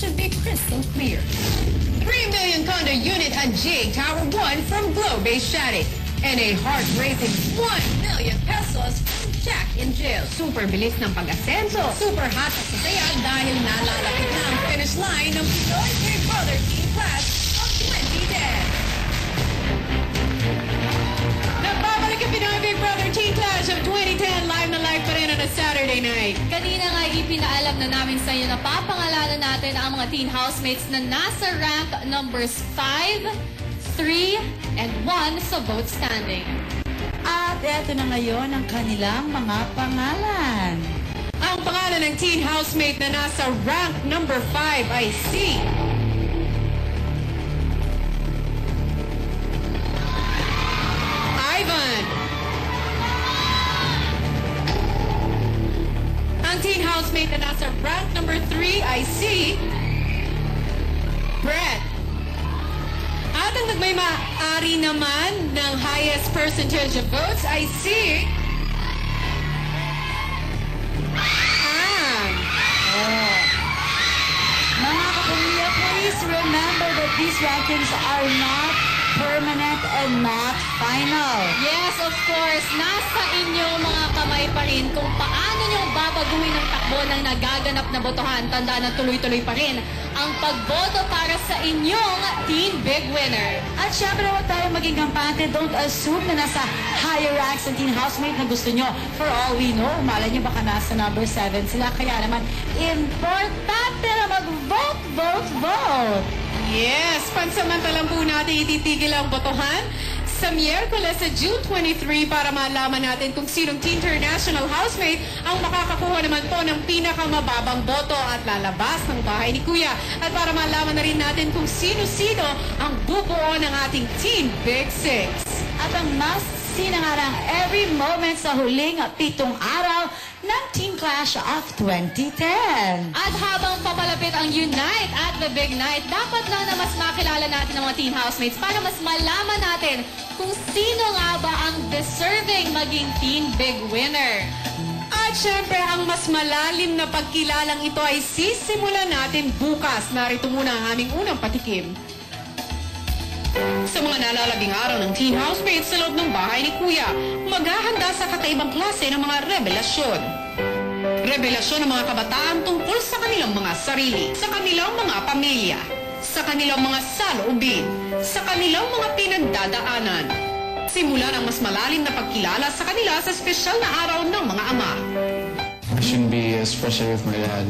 should be crystal clear. 3 million condo unit at Jade Tower 1 from Globe-based Shadi. And a heart-raising 1 million pesos from Jack in Jail. Super bilis ng pag-asenso. Super hot at sasaya dahil nalalapit na ang finish line ng Pinoy Big Brother Teen Clash of 2010. Nagbabalik ang Pinoy Big Brother Teen Clash of 2010 live na live pa rin on a Saturday night. Kanina nga ipinaalam na namin sa inyo na papangalanan natin ang mga teen housemates na nasa rank numbers 5, 3, and 1 sa vote standing. At eto na ngayon ang kanilang mga pangalan. Ang pangalan ng teen housemate na nasa rank number 5 ay si Ivan. Ang teen housemate na nasa rank number 3 ay si Brett. At ang nagmay-maari naman ng highest percentage of votes ay si Ann. Mga kapamilya, please remember that these rankings are not permanent and not final. Yes, of course, nasa inyong mga kamay pa rin kung paano nyo babaguhin ang takbo ng nagaganap na botohan. Tandaan na tuloy-tuloy pa rin ang pagboto para sa inyong Teen Big Winner. At syempre, huwag tayo maging kampante. Don't assume na nasa higher ranks ang teen housemate na gusto nyo. For all we know, malay nyo baka nasa number 7 sila. Kaya naman, importante na mag-vote, vote, vote. Yes, pansamantalang po natin ititigil ang botohan sa Miyerkules sa June 23 para malaman natin kung sinong Teen International housemate ang makakakuha naman po ng pinakamababang boto at lalabas ng bahay ni Kuya. At para malaman na rin natin kung sino-sino ang bubuo ng ating Teen Big Six. At ang mas sinangarang every moment sa huling 7 araw ng Teen Clash of 2010. At habang papalapit ang Unite at the Big Night, dapat lang na mas makilala natin ang mga teen housemates para mas malaman natin kung sino nga ba ang deserving maging Teen Big Winner. At syempre, ang mas malalim na pagkilalang ito ay sisimulan natin bukas. Narito muna ang aming unang patikim. Sa mga nalalabing araw ng teen housemates sa loob ng bahay ni Kuya, maghahanda sa kakaibang klase ng mga revelasyon. Revelasyon ng mga kabataan tungkol sa kanilang mga sarili, sa kanilang mga pamilya, sa kanilang mga saloobin, sa kanilang mga pinagdadaanan. Simulan ang mas malalim na pagkilala sa kanila sa espesyal na araw ng mga ama. I shouldn't be as frustrated with my dad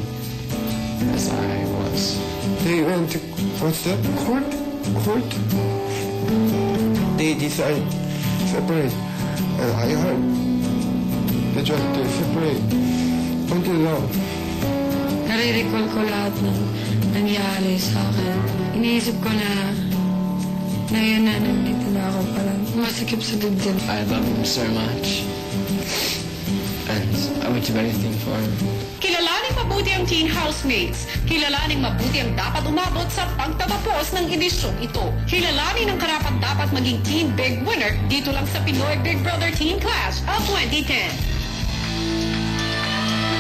as I was. They went to, what's that, court? They decided to separate. And I heard the judge to separate until now. Nare-recall ko lahat ng nangyari sa akin. Iniisip ko na ngayon na nandito na ako, parang masikip sa dibdib. I love him so much. And I would do anything for him. Kilalaning mabuti ang teen housemates. Kilalaning mabuti ang dapat umabot sa pagtatapos ng edisyong ito. Kilalanin ang karapat-dapat maging Teen Big Winner dito lang sa Pinoy Big Brother Teen Clash of 2010.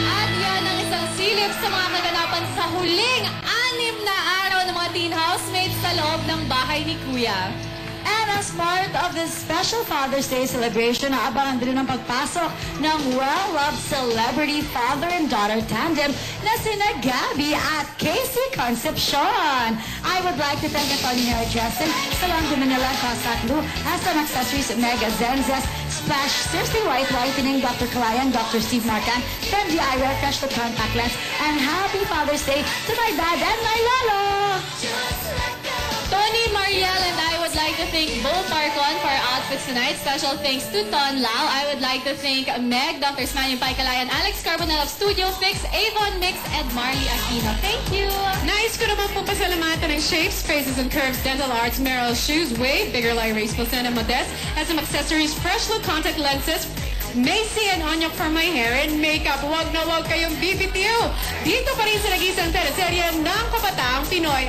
At yan ang isang silip sa mga kaganapan sa huling 6 na araw ng mga teen housemates sa loob ng bahay ni Kuya. And as part of this special Father's Day celebration, naabangan din ang pagpasok ng well-loved celebrity father and daughter tandem na sina Gabby at Casey Concepcion. I would like to thank Anthony Hairdressing, Salon de Manila, Casaclu, SM Accessories, Mega Zenzes, Splash, Seriously White Whitening, Dr. Kalayan, Dr. Steve Marcan, Fendi Eyewear, Fresh the Contact Lens, and Happy Father's Day to my dad and my lolo! Tony, Mariel, and I would like to thank Bo Marcon for our outfits tonight. Special thanks to Ton Lau. I would like to thank Meg, Dr. Smanyo Paikalayan, Alex Carbonell of Studio Fix, Avon Mix, and Marley Aquino. Thank you! Nais ko naman po pasalamatan ng Shapes, Faces, and Curves Dental Arts, Merrill Shoes, Wave, Bigger Lie, Race, Placenta, Modest, SM Accessories, Fresh Look Contact Lenses, Macy and Onyok for my hair and makeup. Huwag na huwag kayong BBTO. Dito pa rin sa nagisang teleserye ng Kabataang Pinoy.